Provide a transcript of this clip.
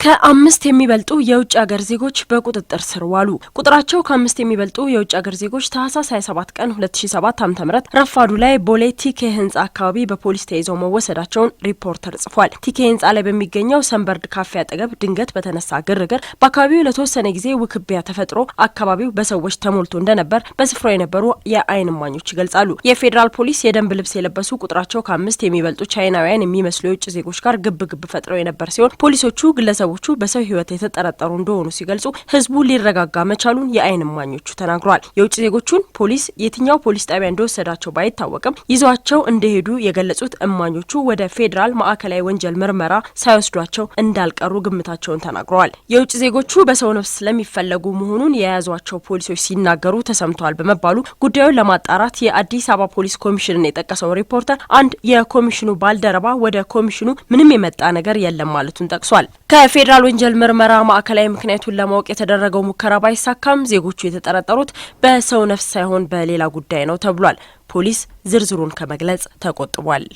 ከአምስት የሚበልጡ የውጭ ሀገር ዜጎች በቁጥጥር ስር ዋሉ። ቁጥራቸው ከአምስት የሚበልጡ የውጭ ሀገር ዜጎች ታህሳስ 27 ቀን 2007 ዓ.ም ረፋዱ ላይ ቦሌ ቲኬ ህንጻ አካባቢ በፖሊስ ተይዘው መወሰዳቸውን ሪፖርተር ጽፏል። ቲኬ ህንጻ ላይ በሚገኘው ሰንበርድ ካፌ አጠገብ ድንገት በተነሳ ግርግር በአካባቢው ለተወሰነ ጊዜ ውክቢያ ተፈጥሮ አካባቢው በሰዎች ተሞልቶ እንደነበር በስፍራው የነበሩ የአይን እማኞች ይገልጻሉ። የፌዴራል ፖሊስ የደንብ ልብስ የለበሱ ቁጥራቸው ከአምስት የሚበልጡ ቻይናውያን የሚመስሉ የውጭ ዜጎች ጋር ግብግብ ፈጥረው የነበር ሲሆን ፖሊሶቹ ግለሰቦቹ በሰው ህይወት የተጠረጠሩ እንደሆኑ ሲገልጹ ህዝቡ ሊረጋጋ መቻሉን የአይን እማኞቹ ተናግረዋል። የውጭ ዜጎቹን ፖሊስ የትኛው ፖሊስ ጣቢያ እንደወሰዳቸው ባይታወቅም ይዟቸው እንደሄዱ የገለጹት እማኞቹ ወደ ፌዴራል ማዕከላዊ ወንጀል ምርመራ ሳይወስዷቸው እንዳልቀሩ ግምታቸውን ተናግረዋል። የውጭ ዜጎቹ በሰው ነፍስ ስለሚፈለጉ መሆኑን የያዟቸው ፖሊሶች ሲናገሩ ተሰምተዋል በመባሉ ጉዳዩን ለማጣራት የአዲስ አበባ ፖሊስ ኮሚሽንን የጠቀሰው ሪፖርተር አንድ የኮሚሽኑ ባልደረባ ወደ ኮሚሽኑ ምንም የመጣ ነገር የለም ማለቱን ጠቅሷል። ከፌዴራል ወንጀል ምርመራ ማዕከላዊ ምክንያቱን ለማወቅ የተደረገው ሙከራ ባይሳካም ዜጎቹ የተጠረጠሩት በሰው ነፍስ ሳይሆን በሌላ ጉዳይ ነው ተብሏል። ፖሊስ ዝርዝሩን ከመግለጽ ተቆጥቧል።